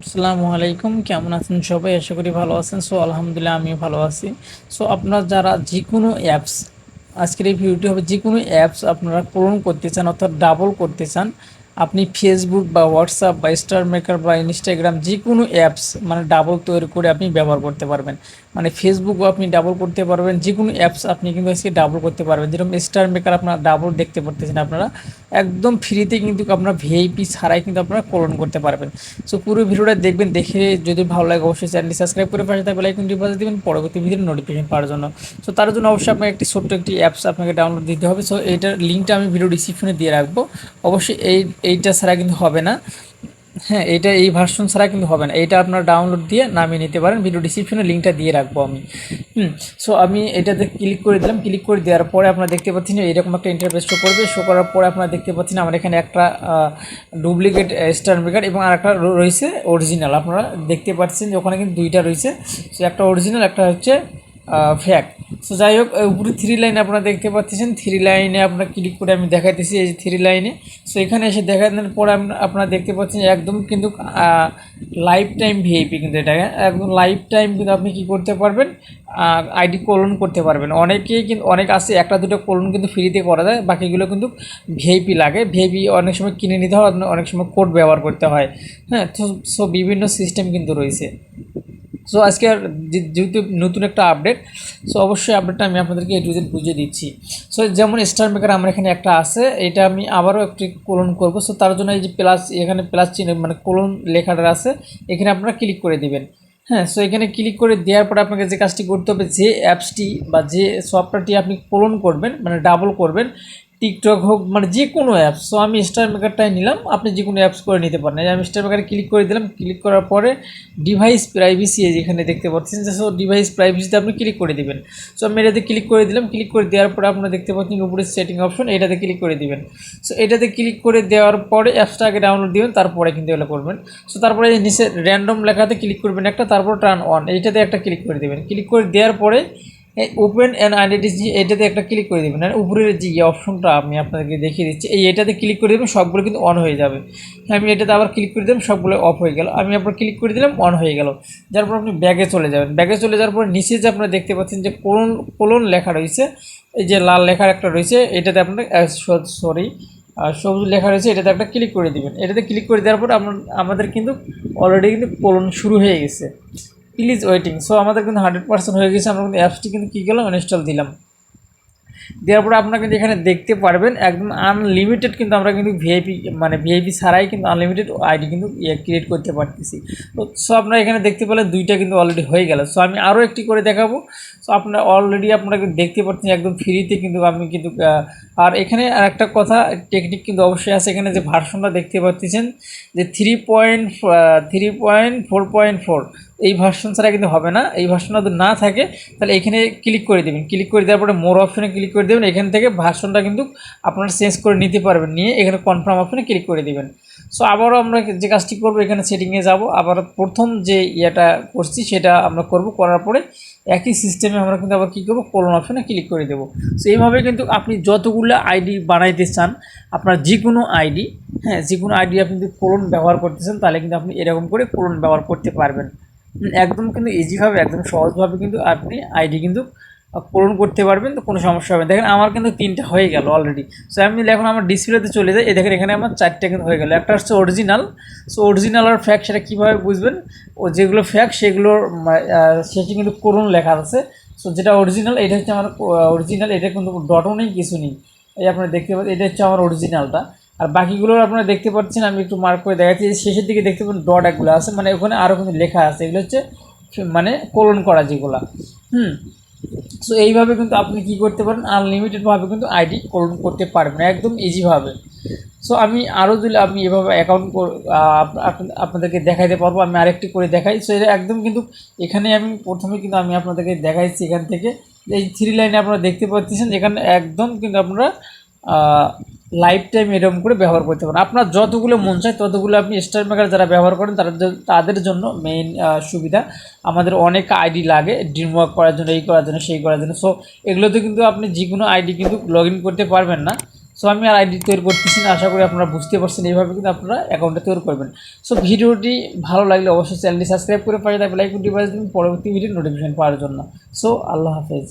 আসসালামু আলাইকুম, কেমন আছেন সবাই? আশা করি ভালো আছেন। আলহামদুলিল্লাহ আমিও ভালো আছি। আপনার যারা যে কোনো অ্যাপস, আজকের এই ভিডিওটি হবে যে কোনো অ্যাপস আপনারা পূরণ করতে চান অর্থাৎ ডাবল করতে চান, আপনি ফেসবুক বা হোয়াটসঅ্যাপ বা স্টার মেকার বা ইনস্টাগ্রাম যে কোনো অ্যাপস মানে ডাবল তৈরি করে আপনি ব্যবহার করতে পারবেন। মানে ফেসবুকও আপনি ডাবল করতে পারবেন, যে কোনো অ্যাপস আপনি কিন্তু আজকে ডাবল করতে পারবেন। যেরকম স্টার মেকার আপনারা ডাবল দেখতে পারতেছেন, আপনারা একদম ফ্রিতে কিন্তু আপনারা ভিআইপি ছাড়াই কিন্তু আপনারা পূরণ করতে পারবেন। পুরো ভিডিওটা দেখবেন, দেখে যদি ভালো লাগে অবশ্যই চ্যানেলটি সাবস্ক্রাইব করে পাশে থাকা বেল আইকনটি বাজিয়ে দিবেন পরবর্তী ভিডিওর নোটিফিকেশন পাওয়ার জন্য। তার জন্য অবশ্যই আপনাকে একটি ছোট্ট একটি অ্যাপস আপনাকে ডাউনলোড দিতে হবে। এইটার লিঙ্কটা আমি ভিডিও ডিসক্রিপশনে দিয়ে রাখবো। অবশ্যই এইটা ছাড়া কিন্তু হবে না। হ্যাঁ, এই ভার্সন ছাড়া কিন্তু হবে না। এইটা আপনারা ডাউনলোড দিয়ে নামিয়ে নিতে পারেন, ভিডিও ডিসক্রিপশনে লিঙ্কটা দিয়ে রাখবো আমি। আমি এটাতে ক্লিক করে দিলাম। ক্লিক করে দেওয়ার পরে আপনারা দেখতে পাচ্ছেন এরকম একটা ইন্টারফেস শো করবে। শো করার পরে আপনারা দেখতে পাচ্ছেন আমার এখানে একটা ডুপ্লিকেট স্টার মেকার এবং আর একটা রয়েছে অরিজিনাল। আপনারা দেখতে পাচ্ছেন যে ওখানে কিন্তু দুইটা রয়েছে, একটা অরিজিনাল, একটা হচ্ছে ফ্যাক। যাই হোক, উপরে থ্রি লাইনে আপনারা দেখতে পাচ্ছেন, থ্রি লাইনে আপনারা ক্লিক করে আমি দেখাইতেছি এই থ্রি লাইনে। এখানে এসে দেখানোর পরে আপনারা দেখতে পাচ্ছেন একদম কিন্তু লাইফ টাইম ভিআইপি, কিন্তু এটা একদম লাইফ টাইম কিন্তু আপনি কী করতে পারবেন, আইডি কোলন করতে পারবেন। অনেকেই কিন্তু অনেক আছে একটা দুটো কোলন কিন্তু ফ্রিতে করা যায়, বাকিগুলো কিন্তু ভিআইপি লাগে। ভিআইপি অনেক সময় কিনে নিতে হয়, অনেক সময় কোড ব্যবহার করতে হয়। হ্যাঁ, তো বিভিন্ন সিস্টেম কিন্তু রয়েছে। আজকে যেহেতু নতুন একটা আপডেট, অবশ্যই আপডেটটা আমি আপনাদেরকে এ টু জেড বুঝিয়ে দিচ্ছি। যেমন স্টার মেকার আমার এখানে একটা আছে, এটা আমি আবারও একটি কোলন করব। তার জন্য এই যে প্লাস, এখানে প্লাস চিহ্ন মানে কোলন লেখাটা আছে, এখানে আপনারা ক্লিক করে দিবেন। হ্যাঁ, এখানে ক্লিক করে দেওয়ার পরে আপনাকে যে কাজটি করতে হবে, যে অ্যাপসটি বা যে সফটওয়্যারটি আপনি কোলন করবেন মানে ডাবল করবেন, টিকটক হোক মানে যে কোনো অ্যাপস। আমি স্টার মেকারটাই নিলাম, আপনি যে কোনো অ্যাপস করে নিতে পারেন। আমি স্টার মেকারে ক্লিক করে দিলাম। ক্লিক করার পরে ডিভাইস প্রাইভেসি যেখানে দেখতে পাচ্ছেন যে ডিভাইস প্রাইভেসিতে আপনি ক্লিক করে দিবেন। আমি এটাতে ক্লিক করে দিলাম। ক্লিক করে দেওয়ার পরে আপনারা দেখতে পাচ্ছেন উপরে সেটিং অপশন, এটাতে ক্লিক করে দিবেন। এটাতে ক্লিক করে দেওয়ার পরে অ্যাপসটা আগে ডাউনলোড দিবেন, তারপরে কিন্তু এগুলো করবেন। তারপরে নিচে র্যান্ডম লেখাতে ক্লিক করবেন একটা, তারপর টার্ন অন এইটাতে একটা ক্লিক করে দেবেন। ক্লিক করে দেওয়ার পরে ওপেন অ্যান্ড আইডেন্টিটি এটাতে একটা ক্লিক করে দেবেন। আর উপরের যে অপশনটা আমি আপনাদেরকে দেখিয়ে দিচ্ছি, এটাতে ক্লিক করে দেবেন, সবগুলো কিন্তু অন হয়ে যাবে। আমি এটাতে আবার ক্লিক করে দিলাম, সবগুলো অফ হয়ে গেল। আমি আবার ক্লিক করে দিলাম, অন হয়ে গেল। যার পর আপনি ব্যাগে চলে যাবেন। ব্যাগে চলে যাওয়ার পর নিচে যে আপনারা দেখতে পাচ্ছেন যে কোলন কোলন লেখা রয়েছে, এই যে লাল লেখার একটা রয়েছে, এটাতে আপনার সবুজ লেখা রয়েছে, এটাতে একটা ক্লিক করে দিবেন। এটাতে ক্লিক করে দেওয়ার পর আমাদের কিন্তু অলরেডি কিন্তু কোলন শুরু হয়ে গেছে। Please waiting. আমাদের কিন্তু 100% হয়ে গেছে। আমরা কিন্তু অ্যাপসটি কিন্তু কী গেলাম, ইনস্টল দিলাম। দেওয়ার পরে আপনারা কিন্তু এখানে দেখতে পারবেন একদম আনলিমিটেড কিন্তু আমরা কিন্তু ভিআইপি মানে ভিআইপি ছাড়াই কিন্তু আনলিমিটেড আইডি কিন্তু ক্রিয়েট করতে পারতেছি। আপনারা এখানে দেখতে পেলে দুইটা কিন্তু অলরেডি হয়ে গেল। আমি আরও একটি করে দেখাবো। আপনারা অলরেডি আপনারা কিন্তু দেখতে পাচ্ছেন একদম ফ্রিতে কিন্তু আমি কিন্তু আর এখানে আর একটা কথা টেকনিক কিন্তু অবশ্যই আছে। এখানে যে ভার্সনটা দেখতে পাচ্ছেন যে 3.4.4 এই ভার্সন ছাড়া কিন্তু হবে না। এই ভার্সনটা যদি না থাকে তাহলে এখানে ক্লিক করে দেবেন। ক্লিক করে দেওয়ার পরে মোর অপশনে ক্লিক করে দেবেন। এখান থেকে ভার্সনটা কিন্তু আপনারা চেঞ্জ করে নিতে পারবেন, নিয়ে এখানে কনফার্ম অপশনে ক্লিক করে দেবেন। আবারও আমরা যে কাজটি করবো, এখানে সেটিংয়ে যাব। আবার প্রথম যে ইয়েটা করছি সেটা আমরা করব। করার পরে একই সিস্টেমে আমরা কিন্তু আবার কী করবো, কোলন অপশনে ক্লিক করে দেবো। এইভাবে কিন্তু আপনি যতগুলো আইডি বানাইতে চান, আপনার যে কোনো আইডি, হ্যাঁ যে কোনো আইডি আপনি যদি কোলন ব্যবহার করতেছেন, তাহলে কিন্তু আপনি এরকম করে কোলন ব্যবহার করতে পারবেন। একদম কিন্তু ইজিভাবে, একদম সহজভাবে কিন্তু আপনি আইডি কিন্তু পূরণ করতে পারবেন। তো কোনো সমস্যা হবে না। দেখেন আমার কিন্তু 3টা হয়ে গেল অলরেডি। আমি এখন আমার ডিসপ্লেতে চলে যাই, দেখেন এখানে আমার 4টা কিন্তু হয়ে গেল। একটা হচ্ছে অরিজিনাল। অরিজিনাল আর ফ্যাক সেটা কীভাবে বুঝবেন, ও যেগুলো ফ্যাক সেগুলোর শেষে কিন্তু করুন লেখা আছে। যেটা অরিজিনাল এটা হচ্ছে আমার অরিজিনাল, এটা কিন্তু ডটও নেই, কিছু নেই। এই আপনারা দেখতে পাচ্ছেন এটা হচ্ছে আমার অরিজিনালটা। আর বাকিগুলোর আপনারা দেখতে পাচ্ছেন, আমি একটু মার্ক করে দেখাচ্ছি। শেষের দিকে দেখতে পাচ্ছেন ডট একগুলো আছে, মানে ওখানে আরও কিন্তু লেখা আছে, এগুলো হচ্ছে মানে কোলন করা যেগুলো। এইভাবে কিন্তু আপনি কি করতে পারেন, আনলিমিটেডভাবে কিন্তু আইডি কোলন করতে পারবেন একদম ইজিভাবে। আমি আরও যদি আমি এভাবে অ্যাকাউন্ট আপনাদেরকে দেখাইতে পারবো। আমি আরেকটি করে দেখাই। এটা একদম কিন্তু এখানে আমি প্রথমে কিন্তু আমি আপনাদেরকে দেখাইছি। এখান থেকে এই থ্রি লাইনে আপনারা দেখতে পাচ্ছেন, এখানে একদম কিন্তু আপনারা লাইফ টাইম এরকম করে ব্যবহার করতে পারেন। আপনার যতগুলো মন চায় ততগুলো আপনি স্টার মেকার যারা ব্যবহার করেন তাদের জন্য মেইন সুবিধা। আমাদের অনেক আইডি লাগে ড্রিম ওয়ার্ক করার জন্য, এই করার জন্য, সেই করার জন্য। এগুলোতে কিন্তু আপনি যে কোনো আইডি কিন্তু লগ ইন করতে পারবেন না। সো আমি আর আইডি তৈরি করতেছি না, আশা করি আপনারা বুঝতে পারছেন এইভাবে কিন্তু আপনারা অ্যাকাউন্টটা তৈরি করবেন। সো ভিডিওটি ভালো লাগলে অবশ্যই চ্যানেলটি সাবস্ক্রাইব করে পাশে থাকবে লাইক বাটনটি বাজিয়ে দিন পরবর্তী ভিডিও নোটিফিকেশন পাওয়ার জন্য। সো আল্লাহ হাফেজ।